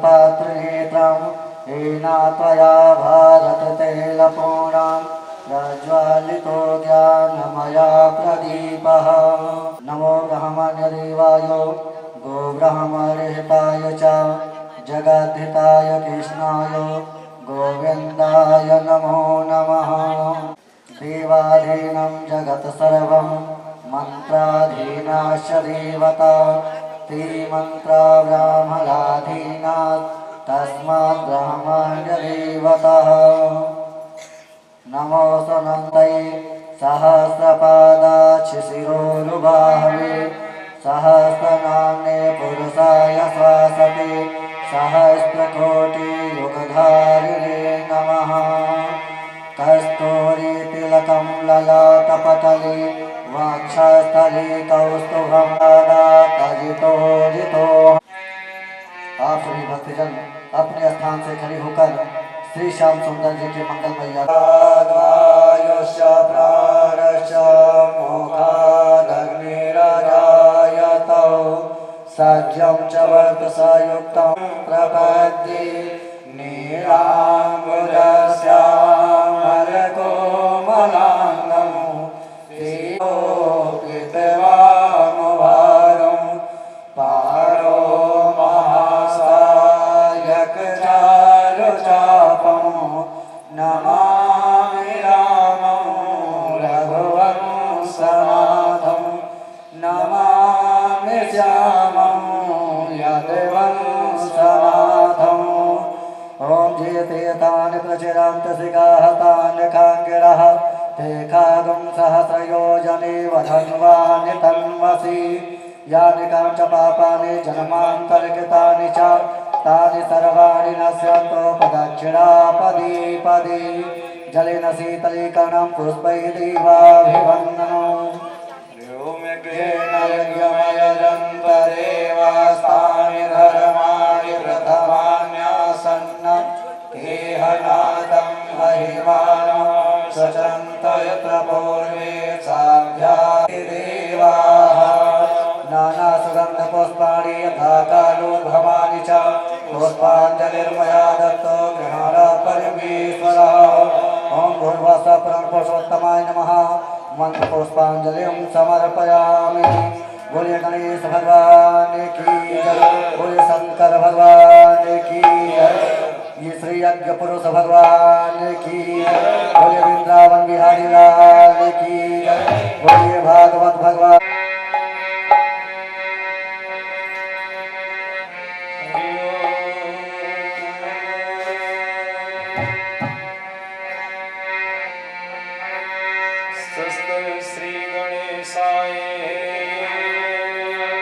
पात्रनेत्रं येना त्वया भारततैलपूर्णां प्रज्वालितो ज्ञानमया प्रदीपः। नमो ब्रह्मण्यदेवाय गोब्रह्मणहिताय च जगद्धिताय कृष्णाय गोविन्दाय नमो नमः। देवाधीनं जगत् सर्वं मन्त्राधीनाश्च देवता ते मन्त्रा ब्राह्मणाधीनात् तस्मात् ब्रह्मण्यदेवतः। नमो सनन्तये सहस्रपादाच्छिशिरोरुबाहवे सहस्रनाम्ने पुरुषाय स्वासते सहस्रकोटियुगधारिणे नमः। कस्तूरीतिलकं ललाटपटले वक्षस्थले कौस्तुभं तजितो। आप सभी भक्तजन अपने स्थान से खड़े होकर श्री श्याम सुंदर जी के मंगलमय सज्जं च वर्तसयुक्तं प्रपद्ये नीलाम्बुजश्यामलकोमलाङ्गं पीतवानुभागं पारो महासायकचारुचापं नमामि रामं रघुवंशनाथं नमामि श्यामं यदुवंशनाथम्। ॐ जेतेतानि प्रचिरान्तसिकाः तानि खाङ्गिरः ते खागुं सहस्रयोजनेव धन्वानि तन्वसि यानि काञ्च पापानि जन्मान्तर्कृतानि च तानि सर्वाणि नश्यन्तो पदक्षिणापदे पदे जलेन शीतलीकरणं पुष्पैर्देवाभिवन्दनम् यज्ञमयजन्तरेवास्तानि धर्माणि प्रथमान्यासन्नं केहनादं महिमानं सचन्त यत्र पूर्वे साध्यादिदेवाः नानासुगन्धपुष्पाणि यथा कालोद्भवानि च पुष्पाञ्जलिर्मया दत्तो गृहाण परमेश्वरः। ॐ भूर्भुवः पुरुषोत्तमाय नमः। मंत्रपुष्पांजलिं समर्पयामि। बोलिए गणेश भगवान की जय, बोलिए शंकर भगवान की जय, ये श्री यज्ञ पुरुष भगवान की जय, बोलिए वृंदावन बिहारी लाल की जय, बोलिए भागवत भगवान। श्री गणेशाय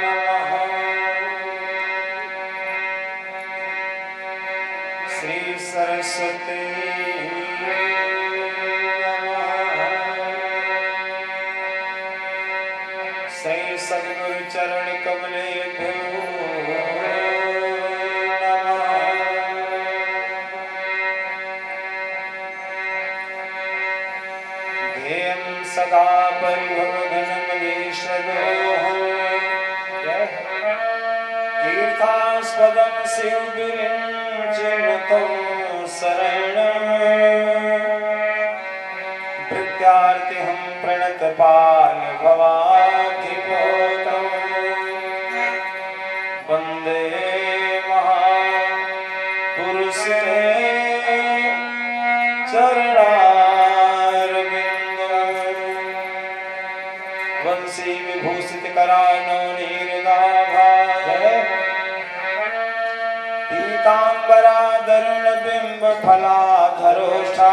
नमः। श्री सरस्वती नमः। श्री सद्गुरु चरण कमलेभ्यो सदा परिभवघनमलेश्वरोऽहं तीर्थास्पदं शिवविरिञ्चिनुतं शरणं भृत्यार्तिहं प्रणतपालभवाधिपोतं वन्दे महापुरुषे चरणा वंशी विभूषित करानो नीरदाभाय पीताम्बराधरुण बिंब फलाधरोष्ठा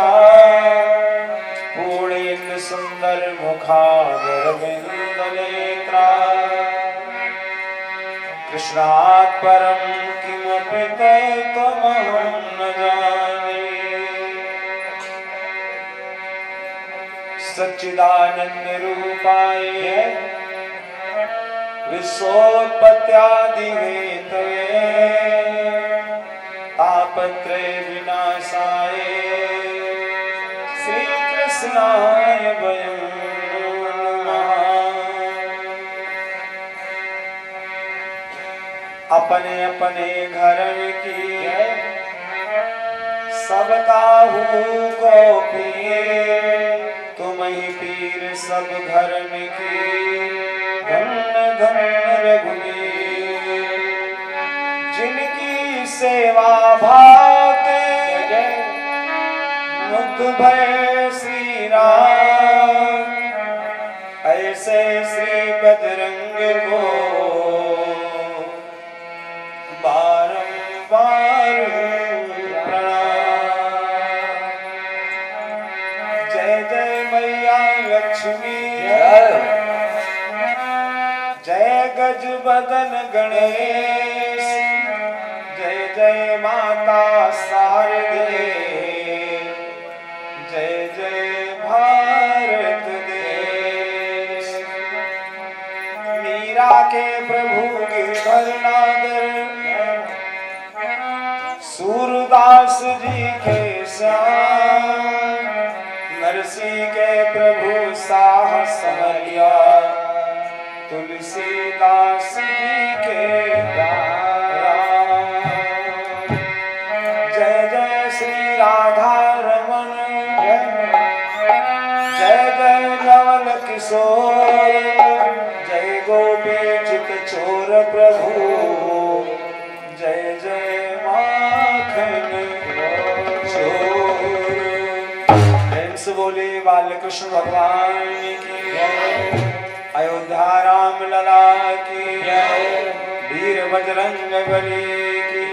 पूर्णेन्द्र सुंदर मुखादर बिंदनेत्रा कृष्णात् परं किमपि तत्त्वमहं न जाने। सच्चिदानंद रूपाय विश्वोत्पत्त्यादि हेतवे तापत्रय विनाशाय श्री कृष्णाय वयं नमः। अपने अपने घर की सब काहू को पीर, तुम ही पीर सब धर्म की, धन्य धन्य रघुवीर। जिनकी सेवा भाव के मुग्ध भय श्री राम, ऐसे श्री बजरंग को बारंबार प्रणाम। जय जय मैया लक्ष्मी, जय गज बदन गणेश, जय जय माता शारदे, जय जय भारत देश। मीरा के प्रभु गिरधर नागर, सूरदास जी के श्याम, नरसिंह के प्रभु साहस समरिया, तुलसीदास जी के राम। जय जय श्री राधा रमन, जय जय नवल किशोर, जय गोपी चित चोर प्रभु, जय जय माखन चोर। प्रेम से बोले बाल कृष्ण भगवान की, अयोध्या राम लला की, वीर बजरंग बली की,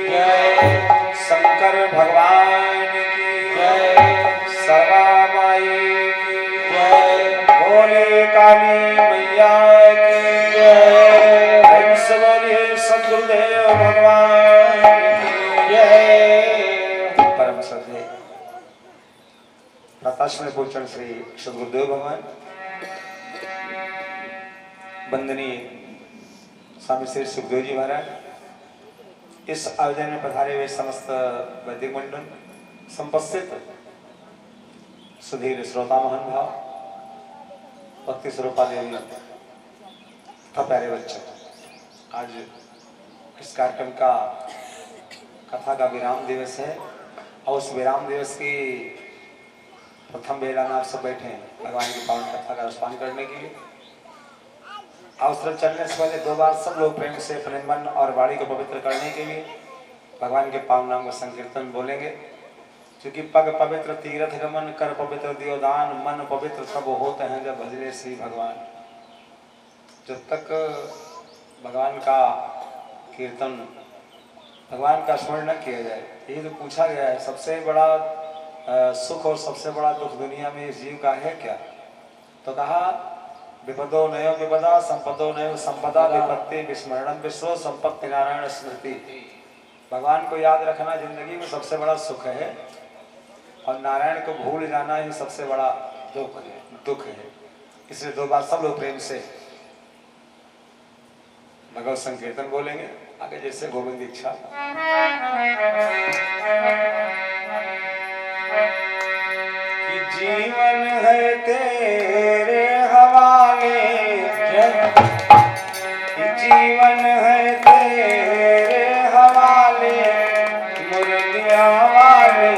शंकर भगवान की, सवा माई की, बोले काली मैया की, हंस बोले सदगुरुदेव भगवान की। परम श्रद्धेय प्रताश्रय पूजन श्री सदगुरुदेव भगवान, वंदनीय स्वामी श्री सुखदेव जी महाराज, इस आयोजन में पधारे हुए समस्त वैदिक मंडल, संपस्थित सुधीर श्रोता महान भाव, भक्ति स्वरूपा देवी तथा प्यारे बच्चे, आज इस कार्यक्रम का कथा का विराम दिवस है और उस विराम दिवस की प्रथम बेला में आप सब बैठे हैं भगवान की पावन कथा का रसपान करने के लिए। अवसर चलने से पहले दो बार सब लोग प्रेम से अपने मन और वाणी को पवित्र करने के लिए भगवान के पावन नाम का संकीर्तन बोलेंगे। क्योंकि पग पवित्र तीर्थ गमन, कर पवित्र दियोदान, मन पवित्र सब होते हैं जब भजले श्री भगवान। जब तक भगवान का कीर्तन, भगवान का स्मरण न किया जाए, ये तो पूछा गया है सबसे बड़ा सुख और सबसे बड़ा दुख दुनिया में इस जीव का है क्या? तो कहा विपदो नयो विपदा, संपदो नयो संपदा, विपत्ति विस्मरणम विश्व संपत्ति नारायण स्मृति। भगवान को याद रखना जिंदगी में सबसे बड़ा सुख है और नारायण को भूल जाना ही सबसे बड़ा दुख है। इसलिए दो बार सब लोग प्रेम से भगवत संकीर्तन बोलेंगे। आगे जैसे गोविंद इच्छा। कि जीवन है तेरे हवाले, जीवन है तेरे हवाले, मुरलिया वाले,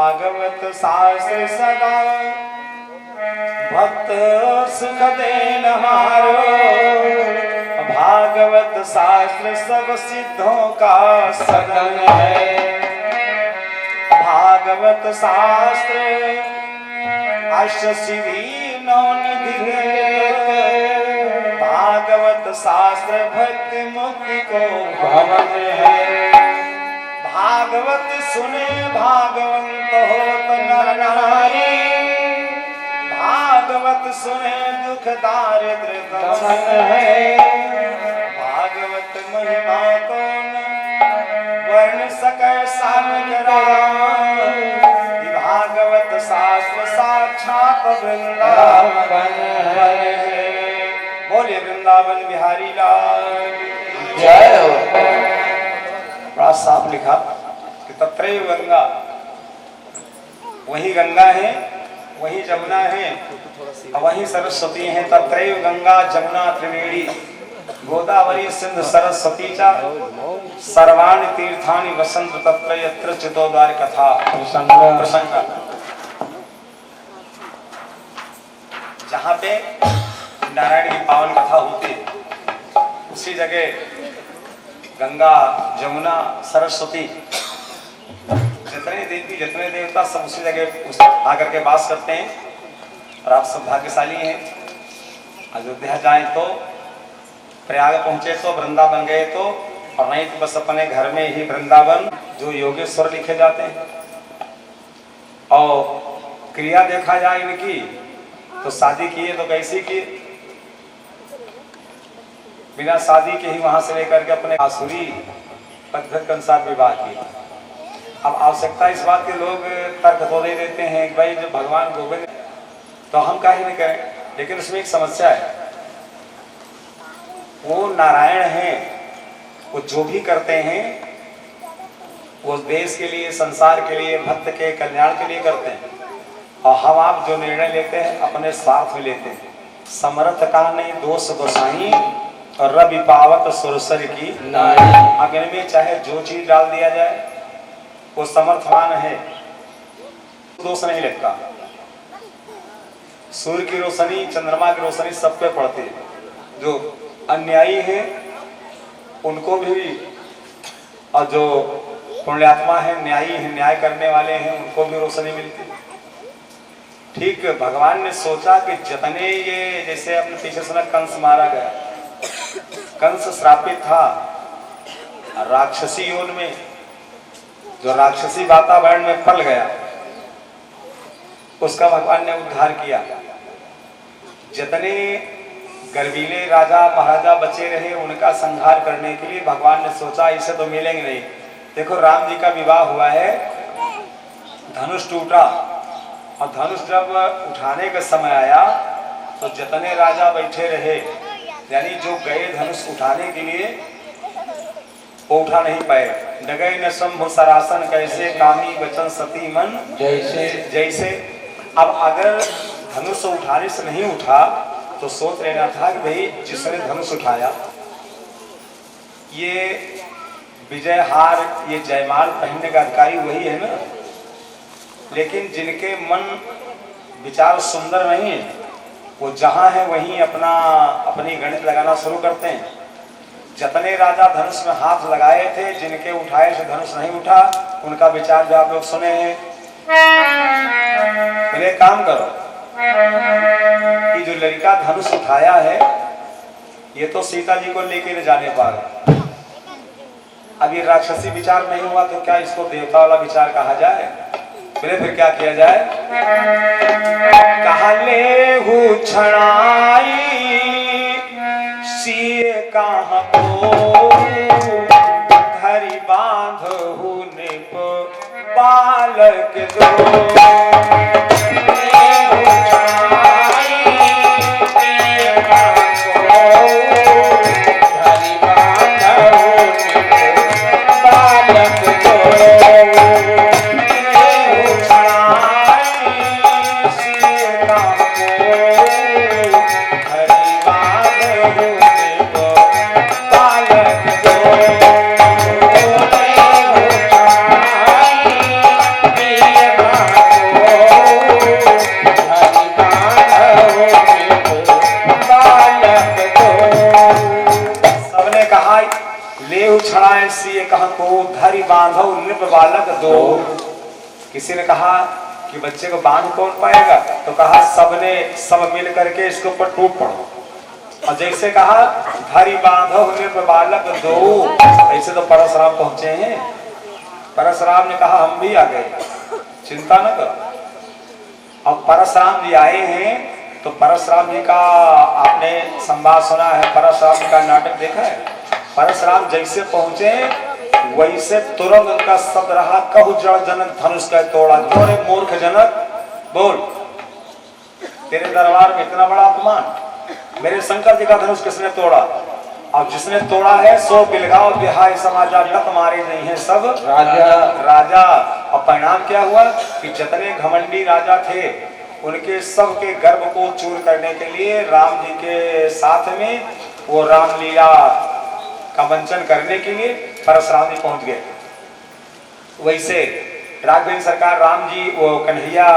भागवत शास्त्र सदा भक्त सुख देन हारो। भागवत शास्त्र सब सिद्धों का सदन है। भागवत शास्त्र अष्ट सिद्धि नौ निधि। भागवत शास्त्र भक्ति मुक्ति को भवन है। भागवत सुने भागवंत होत नर नारी। भागवत सुने दुख दारिद्र दमन है। भागवत महिमा कौन वर्ण सकै सागर। भागवत शास्त्र साक्षात वृंदावन है। बोले वृंदावन बिहारी लाल जय हो। बड़ा साफ लिखा कि तत्रैव गंगा, वही गंगा है, वही जमुना है, वही सरस्वती है। तत्रैव गंगा जमुना त्रिवेणी गोदावरी सिंधु सरस्वती च सर्वाणि तीर्थानि वसंत तत्र यत्र चितोद्वार कथा प्रसंग। जहाँ पे नारायण की पावन कथा होती है उसी जगह गंगा जमुना सरस्वती जितने देवी जितने देवता सब उसी जगह आकर के वास करते हैं। और आप सब भाग्यशाली हैं। अयोध्या जाएं तो, प्रयाग पहुंचे तो, वृंदावन गए तो, और नहीं तो बस अपने घर में ही वृंदावन जो योगेश्वर लिखे जाते हैं। और क्रिया देखा जाए इनकी तो शादी किए तो कैसी की, बिना शादी के ही वहां से लेकर के अपने आसुरी पद्धति के अनुसार विवाह किया। अब आवश्यकता इस बात के लोग तर्क तो दे देते हैं कि भाई जब भगवान गोविंद तो हम काहे नहीं करें। लेकिन उसमें एक समस्या है, वो नारायण हैं, वो जो भी करते हैं वो देश के लिए, संसार के लिए, भक्त के कल्याण के लिए करते हैं। और हम आप जो निर्णय लेते हैं अपने स्वार्थ में लेते हैं। समर्थ का नहीं दोष गोसाई और रवि पावत सुरसर की नारी। अब इनमें चाहे जो चीज डाल दिया जाए वो समर्थवान है, दोष नहीं लगता। सूर्य की रोशनी, चंद्रमा की रोशनी सब पे पड़ती है। जो अन्यायी है उनको भी, और जो पुण्यात्मा है, न्यायी है, न्याय करने वाले हैं, उनको भी रोशनी मिलती है। ठीक भगवान ने सोचा कि जितने ये, जैसे अपने पीछे सुना कंस मारा गया, कंस श्रापित था राक्षसी योन में, जो राक्षसी वातावरण में पल गया, उसका भगवान ने उद्धार किया। जितने गर्वीले राजा महाराजा बचे रहे उनका संहार करने के लिए भगवान ने सोचा इसे तो मिलेंगे नहीं। देखो राम जी का विवाह हुआ है, धनुष टूटा, और धनुष जब उठाने का समय आया तो जितने राजा बैठे रहे, यानी जो गए धनुष उठाने के लिए, वो उठा नहीं पाए। डगई न शंभु सरासन कैसे, कामी वचन सती मन जैसे जैसे। अब अगर धनुष उठाने से नहीं उठा तो सोच लेना था कि भाई जिसने धनुष उठाया ये विजय हार, ये जयमाल पहनने का अधिकारी वही है ना। लेकिन जिनके मन विचार सुंदर नहीं है वो जहां है वहीं अपनी गणित लगाना शुरू करते हैं। जितने राजा धनुष में हाथ लगाए थे, जिनके उठाए से धनुष नहीं उठा, उनका विचार जो आप लोग सुने हैं। पहले काम करो कि जो लड़का धनुष उठाया है ये तो सीता जी को लेके न जाने पाए। अब ये राक्षसी विचार नहीं हुआ तो क्या इसको देवता वाला विचार कहा जाए? पहले फिर क्या किया जाए? कहले हूँ छड़ाई सिए कहाँ को धरी बांध हूँ निप बालक दो। दो। किसी ने कहा कि बच्चे को बांध कौन पाएगा, तो कहा सब मिल करके इसके ऊपर टूट पड़ो। और जैसे कहा धरी बांधो में बालक दो, ऐसे तो परशुराम पहुंचे हैं। परशुराम ने कहा हम भी आ गए, चिंता न करो। अब परशुराम जी आए हैं, तो परशुराम जी का आपने संवाद सुना है, परशुराम जी का नाटक देखा है। परशुराम जैसे पहुंचे वैसे तुरंत उनका शब्द रहा, कहु जड़ जनक धनुष का तोड़ा। क्यों रे मूर्ख जनक, बोल, तेरे दरबार में इतना बड़ा अपमान, मेरे शंकर जी का धनुष किसने तोड़ा? अब जिसने तोड़ा है सो बिलगाओ बिहाई समाचार, न तुम्हारे नहीं है सब राजा। और परिणाम क्या हुआ कि जितने घमंडी राजा थे उनके सब के गर्भ को चूर करने के लिए राम जी के साथ में वो रामलीला का मंचन करने के लिए परशुराम जी पहुंच गए। वैसे राघवेंद्र सरकार राम जी वो कन्हैया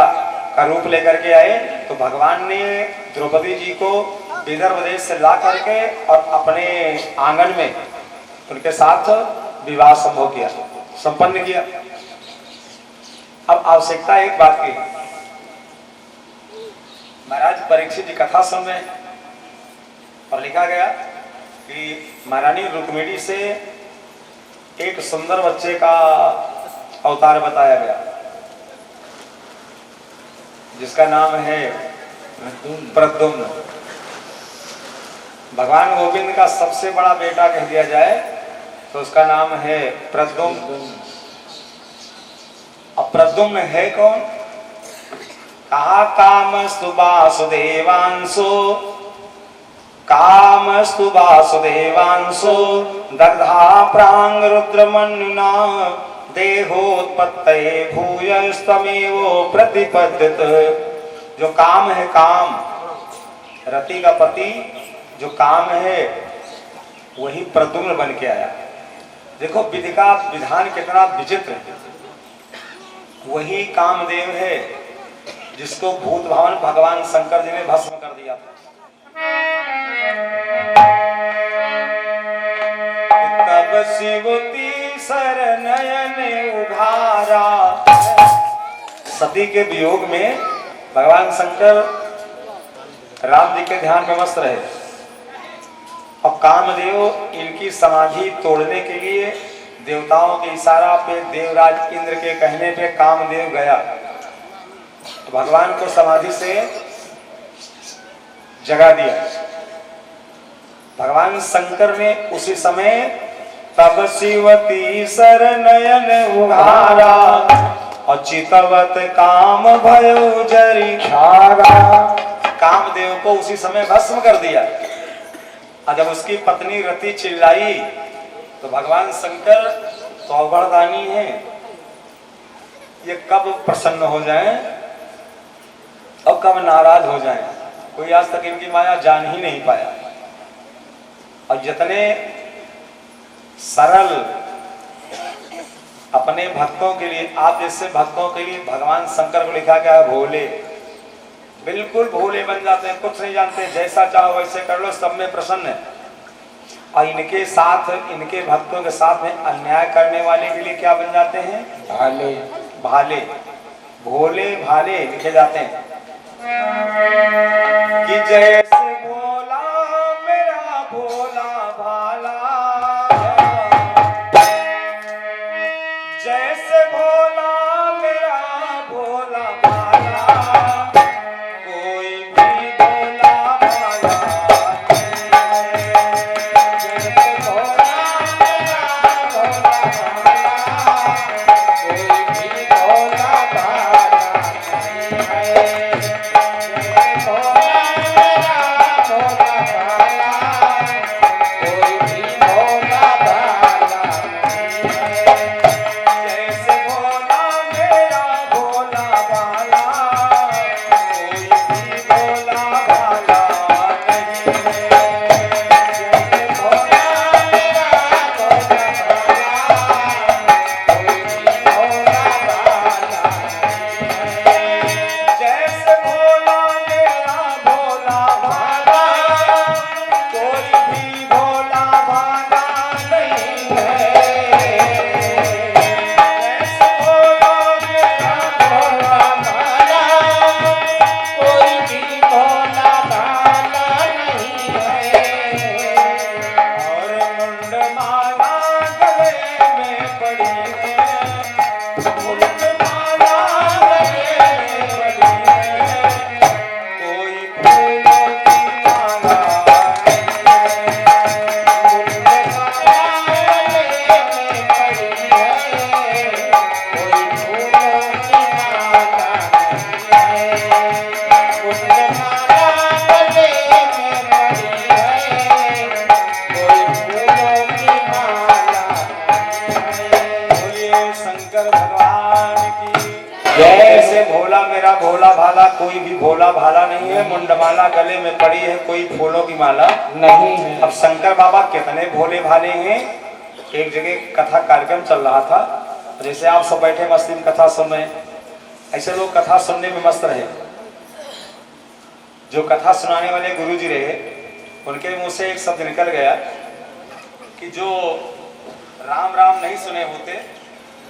का रूप लेकर के आए, तो भगवान ने द्रौपदी जी को विदर्भ देश से ला करके और अपने आंगन में उनके साथ विवाह संपन्न किया। अब आवश्यकता एक बात की, महाराज परीक्षित जी कथा सुन रहे हैं और लिखा गया कि महारानी रुक्मिणी से एक सुंदर बच्चे का अवतार बताया गया, जिसका नाम है प्रद्युम्न। भगवान गोविंद का सबसे बड़ा बेटा कह दिया जाए तो उसका नाम है प्रद्युम्न। अब प्रद्युम्न है कौन? कहा कामस्तु वासुदेवांशो, कामस्तु वासुदेवांशो दग्धा प्रांग रुद्रमन्युना देहोत्पत्तये भूयस्तमेवो प्रतिपद्यत। जो काम है, काम रति का पति जो काम है वही प्रद्युम्न बन के आया। देखो विधि का विधान कितना विचित्र है। वही कामदेव है जिसको भूत भावन भगवान शंकर जी ने भस्म कर दिया था। तब शिवती सर नयन उघारा। सती के वियोग में भगवान शंकर राम जी के ध्यान में मस्त रहे और कामदेव इनकी समाधि तोड़ने के लिए देवताओं के इशारा पे देवराज इंद्र के कहने पे कामदेव गया, तो भगवान को समाधि से जगा दिया। भगवान शंकर ने उसी समय तब शिवती सर नयन उघारा और चितवत काम भयो जरी खारा। कामदेव को उसी समय भस्म कर दिया। और जब उसकी पत्नी रति चिल्लाई तो भगवान शंकर सौगरदानी है, ये कब प्रसन्न हो जाएं और कब नाराज हो जाएं, कोई आज तक इनकी माया जान ही नहीं पाया। और जितने सरल अपने भक्तों के लिए, आप जैसे भक्तों के लिए भगवान शंकर को लिखा गया है भोले, बिल्कुल भोले बन जाते हैं, कुछ नहीं जानते, जैसा चाहो वैसे कर लो, सब में प्रसन्न है। और इनके साथ, इनके भक्तों के साथ में अन्याय करने वाले के लिए क्या बन जाते हैं? भाले। भाले, भोले भाले लिखे जाते हैं कि जैसे भोला मेरा भोला भाला, जैसे भोला मेरा भोला भाला, कोई भी भोला भाला नहीं है। जैसे भोला मेरा भोला भाला, कोई भी भोला भाला नहीं है। जैसे भोला मेरा बोला मेरा भोला भाला कोई भी भोला भाला नहीं है, मुंडमाला गले में पड़ी है कोई फूलों की माला नहीं है। अब शंकर बाबा कितने भोले भाले हैं। एक जगह कथा कार्यक्रम चल रहा था, जैसे आप सब बैठे मस्ती में कथा सुन रहे हैं, ऐसे लोग कथा सुनने में मस्त रहे। जो कथा सुनाने वाले गुरुजी रहे, उनके मुंह से एक शब्द निकल गया कि जो राम राम नहीं सुने होते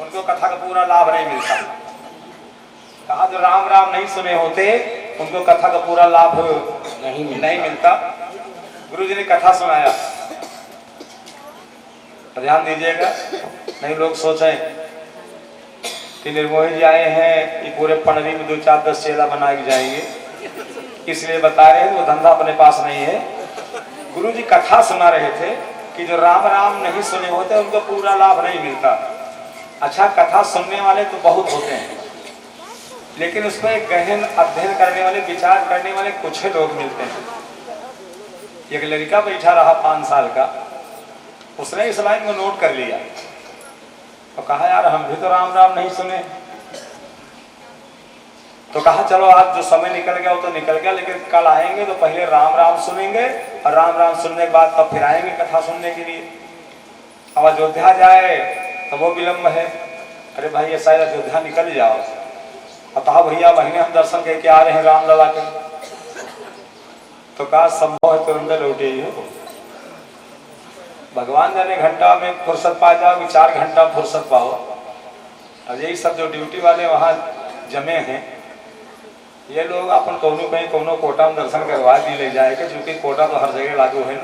उनको कथा का पूरा लाभ नहीं मिलता। कहा जो राम राम नहीं सुने होते उनको कथा का पूरा लाभ नहीं मिलता। गुरुजी ने कथा सुनाया, ध्यान दीजिएगा, नहीं लोग सोचें कि निर्मोही जी आए हैं ये पूरे पनरी में 2-4-10 चेला बनाए जाएंगे, इसलिए बता रहे हैं वो धंधा अपने पास नहीं है। गुरुजी कथा सुना रहे थे कि जो राम राम नहीं सुने होते उनको पूरा लाभ नहीं मिलता। अच्छा, कथा सुनने वाले तो बहुत होते हैं, लेकिन उसमें एक गहन अध्ययन करने वाले, विचार करने वाले कुछ ही लोग मिलते हैं। एक लड़का बैठा रहा 5 साल का, उसने इस लाइन को नोट कर लिया और कहा यार हम भी तो राम राम नहीं सुने। तो कहा चलो आज जो समय निकल गया वो तो निकल गया, लेकिन कल आएंगे तो पहले राम राम सुनेंगे और राम राम सुनने के बाद तब फिर आएंगे कथा सुनने के लिए। अब अयोध्या जाए तो वो विलम्ब है। अरे भाई ये शायद अयोध्या निकल जाओ, कहा भैया महीने हम दर्शन करके आ रहे हैं राम लला के। तो कहा संभव है तुरंत लौटे ही हो। भगवान जाने घंटा में फुर्सत पा जाओ कि 4 घंटा फुर्सत पाओ। और यही सब जो ड्यूटी वाले वहाँ जमे हैं, ये लोग अपन कोनो कहीं कोनो कोटा में दर्शन करवा दी ले जाएगा, क्योंकि कोटा तो हर जगह लागू है।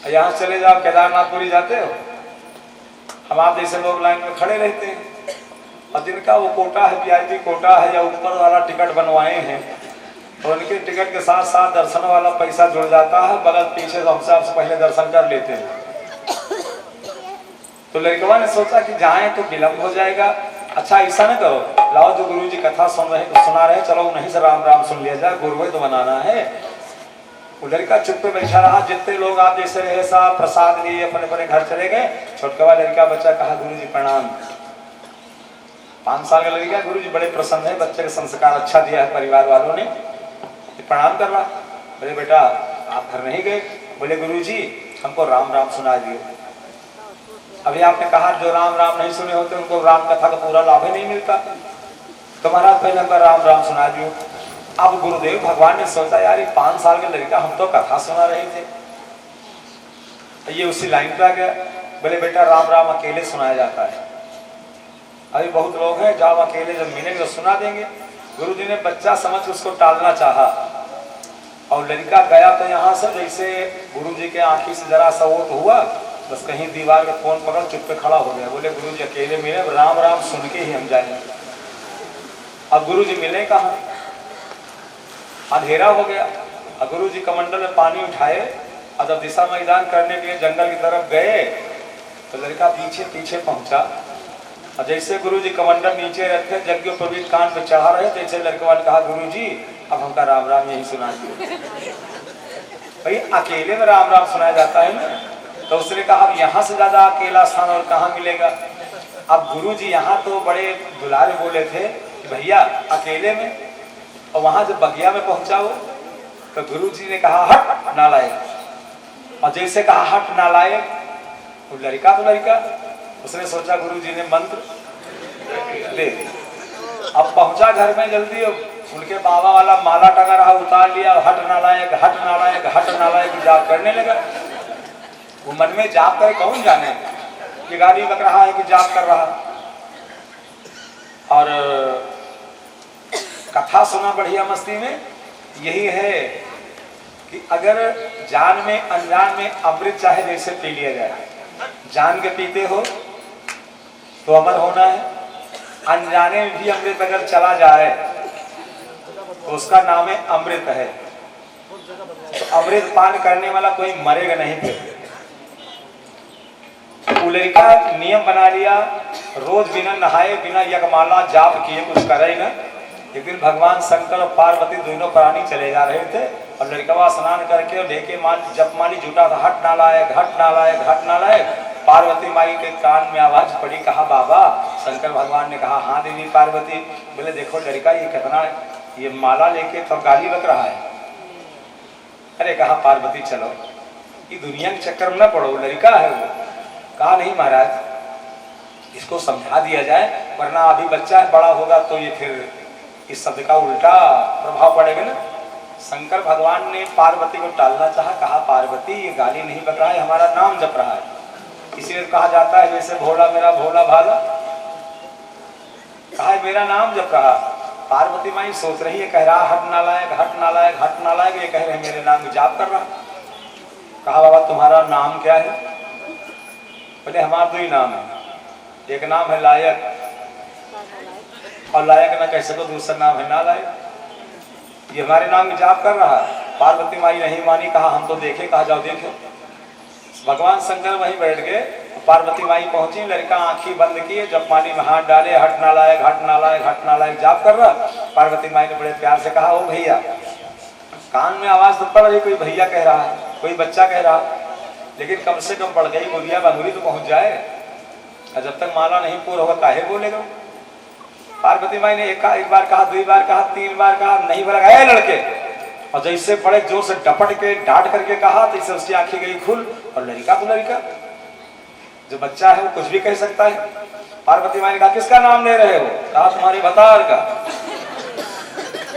यहाँ चले जाओ केदारनाथपुरी जाते हो, हम आप जैसे लोग लाइन में खड़े रहते हैं और जिनका वो कोटा है, वीआईपी कोटा है या ऊपर वाला टिकट बनवाए हैं, तो उनके टिकट के साथ साथ दर्शन वाला पैसा जुड़ जाता है, बगल पीछे तो हमसे आपसे पहले दर्शन कर लेते हैं। तो लड़कवा ने सोचा कि जाएं तो विलम्ब हो जाएगा। अच्छा ऐसा न करो, लाओ जो गुरुजी कथा सुना रहे चलो उन्हीं से राम राम सुन लिया जाए, गुरुवे तो बनाना है। वो लड़का चुप पे बैठा रहा। जितने लोग आप जैसे रहे साहब प्रसाद लिए अपने अपने घर चले गए। छोटका लड़का बच्चा कहा गुरुजी प्रणाम। 5 साल का लड़का, गुरुजी बड़े प्रसन्न है, बच्चे का संस्कार अच्छा दिया है परिवार वालों ने, प्रणाम कर रहा। बोले बेटा आप घर नहीं गए? बोले गुरुजी हमको राम राम सुना दिए। अभी आपने कहा जो राम राम नहीं सुने होते उनको राम कथा का पूरा लाभ ही नहीं मिलता, तो महाराज पहले हमको राम राम सुना दियो। अब गुरुदेव भगवान ने सोचा यार ये 5 साल के लड़का, हम तो कथा सुना रहे थे, ये उसी लाइन पे आ गया। बोले बेटा राम राम अकेले सुनाया जाता है, अभी बहुत लोग हैं जब अकेले जब मिलेंगे तो सुना देंगे। गुरुजी ने बच्चा समझ उसको टालना चाहा और लड़का गया तो यहाँ से जैसे गुरुजी के आंखी से जरा सा ओट हुआ, बस कहीं दीवार के फोन पकड़ चुप पे खड़ा हो गया। बोले गुरुजी अकेले मिले, राम राम सुन के ही हम जाएंगे। अब गुरुजी मिले कहाँ, अंधेरा हो गया। अब गुरुजी कमंडल में पानी उठाए और जब दिशा मैदान करने के लिए जंगल की तरफ गए तो लड़का पीछे पीछे पहुंचा। और जैसे गुरुजी कमंडल नीचे रखे यज्ञोपवीत कान पे चढ़ा रहे, जैसे लड़के ने कहा गुरुजी अब हमका राम राम यही सुना दिए। भाई अकेले में राम राम सुनाया जाता है ना। तो उसने कहा अब यहाँ से ज्यादा अकेला स्थान और कहाँ मिलेगा। अब गुरुजी यहाँ तो बड़े दुलारे बोले थे कि भैया अकेले में, और वहां जब बगिया में पहुंचा वो तो गुरुजी ने कहा हट नालायक। और जैसे कहा हट नालायक, वो लड़का तो लड़का, उसने सोचा गुरुजी ने मंत्र दे। अब पहुंचा घर में जल्दी, उनके बाबा वाला माला टंगा रहा उतार लिया, हट नालायक हट नालायक हट नालायक जाप करने लगा। वो मन में जाप करे कौन जाने, ये गाड़ी लग रहा है कि जाप कर रहा। और कथा सुना बढ़िया मस्ती में यही है कि अगर जान में अनजान में अमृत चाहे जैसे पी लिया जाए, जान के पीते हो तो अमर होना है, अनजाने में भी अमृत अगर चला जाए तो उसका नाम है अमृत है। तो अमृत पान करने वाला कोई मरेगा नहीं। फिर लड़का नियम बना लिया, रोज बिना नहाए बिना यज्ञमाला जाप किए कुछ करे ना। एक दिन भगवान शंकर और पार्वती दोनों प्राणी चले जा रहे थे और लड़का स्नान करके लेके जपमाली जुटा था, हट नालायक हट नालायक हट नालायक। पार्वती माई के कान में आवाज पड़ी, कहा बाबा। शंकर भगवान ने कहा हाँ देवी पार्वती। बोले देखो लड़का ये कितना ये माला लेके तो गाली बक रहा है। अरे कहा पार्वती चलो ये दुनिया के चक्कर में न पड़ो, लड़का है वो। कहा नहीं महाराज इसको समझा दिया जाए, वरना अभी बच्चा है, बड़ा होगा तो ये फिर इस शब्द का उल्टा प्रभाव पड़ेगा ना। शंकर भगवान ने पार्वती को टालना चाहा, कहा पार्वती ये गाली नहीं बक रहा है, हमारा नाम जप रहा है। इसलिए कहा जाता है जैसे भोला मेरा भोला भाला, कहा मेरा नाम जप रहा। पार्वती माई सोच रही है, कह रहा हट नालायक हट नालायक हट नालायक, ये कह रहे मेरे नाम जाप कर रहा। कहा बाबा तुम्हारा नाम क्या है? बोले हमारा दो ही नाम है, एक नाम है लायक और लायक ना कह सको, दूसरा नाम है नालायक। ये हमारे नाम में जाप कर रहा है। पार्वती माई नहीं मानी, कहा हम तो देखे। कहा जाओ देखो। भगवान शंकर वहीं बैठ गए। पार्वती माई पहुंची, लड़का आंखें बंद किए, जब पानी में हाथ डाले, हट नालायक हट नालायक हट नालायक जाप कर रहा। पार्वती माई ने बड़े प्यार से कहा ओ भैया। कान में आवाज तो पड़ रही, कोई भैया कह रहा है, कोई बच्चा कह रहा, लेकिन कम से कम पड़ गई गुड़िया बंगुरी तो पहुंच जाए। जब तक माला नहीं पूरा होगा काहे बोलेगा। पार्वती माई ने एक बार कहा, दो बार कहा, तीन बार कहा, नहीं बोला गए लड़के। और जैसे बड़े जोर से डपट के डांट करके कहा, तो इससे उसकी आंखें गई खुल। और लड़का तो लड़का, जो बच्चा है वो कुछ भी कह सकता है। पार्वती माई ने कहा किसका नाम ले रहे हो? कहा तुम्हारी भतार का।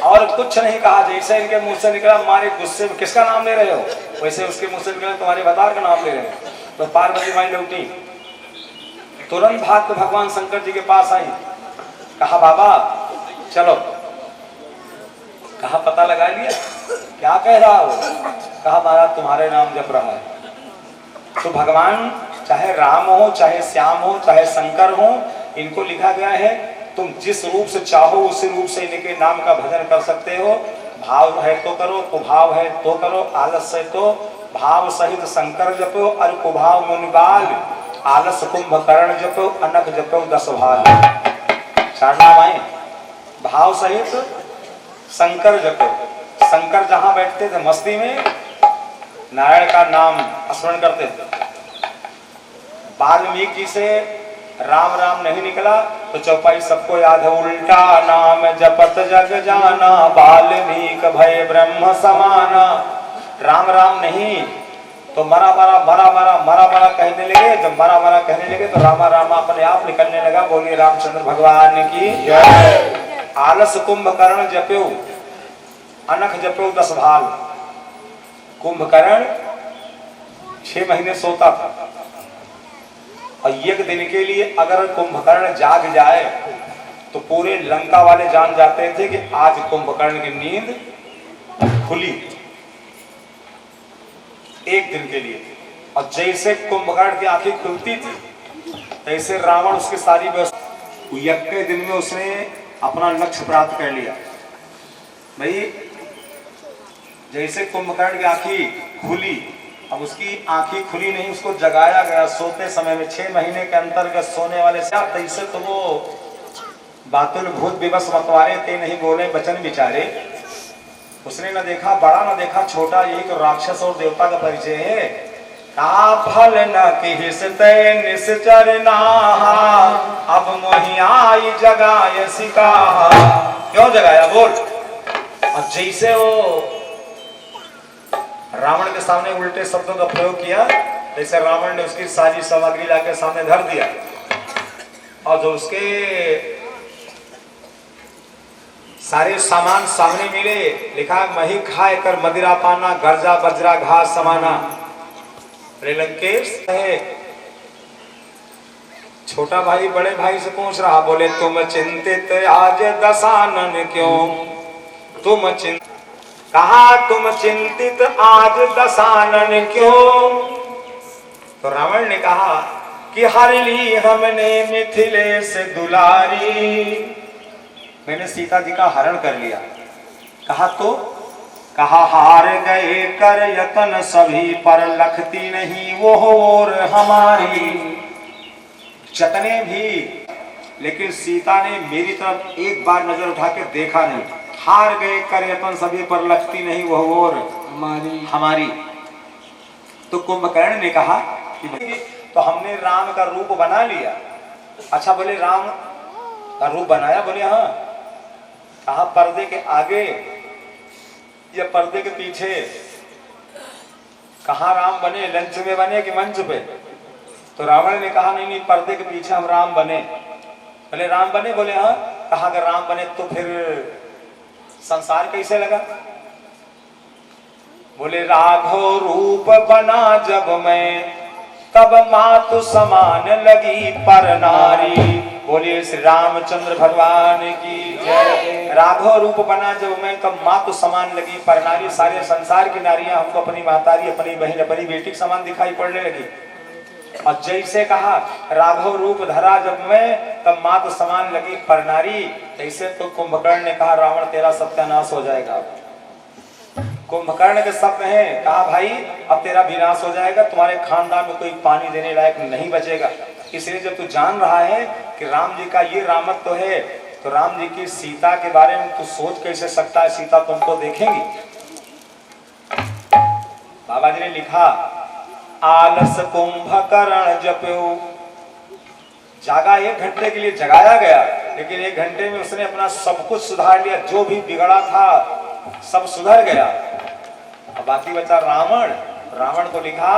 और कुछ नहीं कहा, जैसे इनके मुंह से निकला मारे गुस्से में किसका नाम ले रहे हो, वैसे उसके मुंह से निकला तुम्हारी भतार का नाम ले रहे हो। तो पार्वती माई लौटी, तुरंत भाग के भगवान शंकर जी के पास आई। कहा बाबा चलो। कहा पता लगा लिया क्या कह रहा हो? कहा महाराज तुम्हारे नाम जप रहा है। तो भगवान चाहे राम हो, चाहे श्याम हो, चाहे शंकर हो, इनको लिखा गया है तुम जिस रूप से चाहो उसी रूप से इनके नाम का भजन कर सकते हो। भाव है तो करो, कुभाव है तो करो, आलस है तो भाव सहित शंकर जपो, और कुभाव मुनिबाल, आलस कुंभकर्ण जपो, अनक जपो 10 भाल। चार नाम आए। भाव सहित शंकर जपो। शंकर जहां बैठते थे मस्ती में नारायण का नाम स्मरण करते थे। वाल्मीकि से राम राम नहीं निकला तो चौपाई सबको याद है, उल्टा नाम जपत जग जाना, वाल्मीकि भय ब्रह्म समाना। राम राम नहीं तो मरा मरा मरा मरा मरा मरा कहने लगे। जब मरा मरा कहने लगे तो रामा रामा अपने आप निकलने लगा। बोलिए रामचंद्र भगवान की जय। आलस कुंभकर्ण जप्यो, अनख जप्यो 10 भाल। कुंभकर्ण 6 महीने सोता था, और एक दिन के लिए अगर कुंभकर्ण जाग जाए तो पूरे लंका वाले जान जाते थे कि आज कुंभकर्ण की नींद खुली। एक दिन के लिए। और जैसे कुंभकर्ण की आंखें खुलती थी तैसे रावण उसकी सारी व्यवस्था, एक के दिन में उसने अपना लक्ष्य प्राप्त कर लिया। भाई जैसे कुंभकर्ण की आंखें खुली, अब उसकी आंखें खुली नहीं, उसको जगाया गया सोते समय में। 6 महीने के अंतर्गत सोने वाले से तैसे तो वो बातुल भूत विवश मतवारे थे, नहीं बोले बचन बिचारे। उसने न देखा बड़ा न देखा छोटा, यही तो राक्षस और देवता का परिचय है। का फल न किसते निश्चर नाहा, अब मोहियाई जगाय सिका। क्यों जगाया बोल? और जैसे वो रावण के सामने उल्टे शब्दों का प्रयोग किया, जैसे रावण ने उसकी सारी सामग्री लाके सामने धर दिया। और जो उसके सारे सामान सामने मिले, लिखा मही खाए कर मदिरा पाना, गर्जा बजरा घास समाना। लंकेश है। छोटा भाई बड़े भाई से पूछ रहा, बोले तुम चिंतित आज दशानन क्यों? तुम चिंतित, कहा तुम चिंतित आज दशानन क्यों? तो रावण ने कहा कि हर ली हमने मिथिलेश दुलारी, मैंने सीता जी का हरण कर लिया। कहा तो? कहा हार गए कर यतन सभी, पर लखती नहीं वो और हमारी। जतने भी, लेकिन सीता ने मेरी तरफ एक बार नजर उठा के देखा नहीं। हार गए कर यतन सभी, पर लखती नहीं वो और हमारी। तो कुंभकर्ण ने कहा कि तो हमने राम का रूप बना लिया। अच्छा बोले राम का रूप बनाया? बोले हाँ। कहा पर्दे के आगे या पर्दे के पीछे? कहाँ राम बने, लंच में बने कि मंच पे? तो रावण ने कहा नहीं नहीं, पर्दे के पीछे हम राम बने। बोले राम बने? बोले हाँ। कहा अगर राम बने तो फिर संसार कैसे लगा? बोले राघव रूप बना जब मैं, तब मातु समान लगी पर नारी। बोले श्री रामचंद्र भगवान की जय। राघव रूप बना जब मैं, तब मातु समान लगी पर नारी। सारे संसार की नारियां हमको अपनी महतारी, अपनी बहन, अपनी बेटी के समान दिखाई पड़ने लगी। और जैसे कहा राघव रूप धरा जब मैं, तब मातु समान लगी पर नारी। ऐसे तो कुंभकर्ण ने कहा रावण तेरा सत्यानाश हो जाएगा। कुंभकर्ण के शब्द हैं, कहा भाई अब तेरा विनाश हो जाएगा, तुम्हारे खानदान में कोई पानी देने लायक नहीं बचेगा। इसलिए जब तू जान रहा है कि राम जी का ये रामत्व तो है, तो राम जी की सीता के बारे में तू सोच कैसे सकता है? सीता तुमको देखेंगी। बाबा जी ने लिखा आलस कुंभकर्ण जप्यो। जागा 1 घंटे के लिए जगाया गया, लेकिन 1 घंटे में उसने अपना सब कुछ सुधार लिया। जो भी बिगड़ा था सब सुधर गया। अब बाकी बचा रावण। रावण को लिखा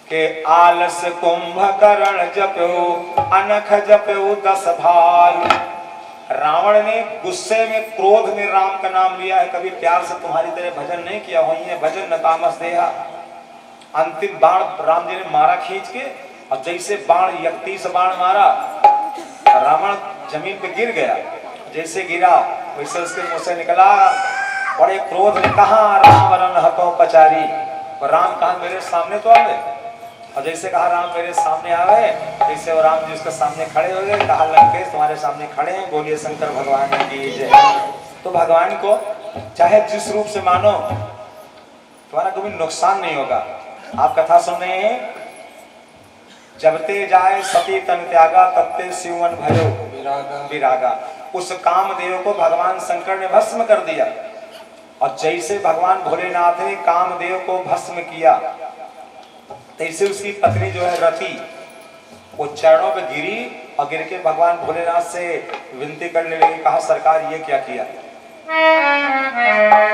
कि आलस कुंभकर्ण जप्यो, अनख जप्यो 10 भाल। रावण ने गुस्से में, क्रोध में राम का नाम लिया है, कभी प्यार से तुम्हारी तरह भजन नहीं किया। वही है भजन न तामस देहा। अंतिम बाण राम जी ने मारा खींच के, और जैसे बाण यक्ति से बाण मारा, रावण जमीन पे गिर गया। जैसे गिरा वैसे उसके मुंह से निकला बड़े क्रोध ने, कहा राम रन हतो पचारी। और राम कहा मेरे सामने तो आवे। और जैसे कहा राम मेरे सामने आवे, जैसे वो राम जी उसके सामने खड़े हो गए। कहा लंकेश तुम्हारे सामने खड़े हैं, बोलिए शंकर भगवान की जय। तो भगवान को चाहे जिस रूप से मानो, तुम्हारा कभी नुकसान नहीं होगा। आप कथा सुन रहे हैं, जबते जाए सती तन त्यागा, तबते शिवन भयो विरागा। उस कामदेव को भगवान शंकर ने भस्म कर दिया। और जैसे भगवान भोलेनाथ ने कामदेव को भस्म किया, तैसे उसकी पत्नी जो है रति, वो चरणों पे गिरी और गिर के भगवान भोलेनाथ से विनती करने लगी। कहा सरकार ये क्या किया?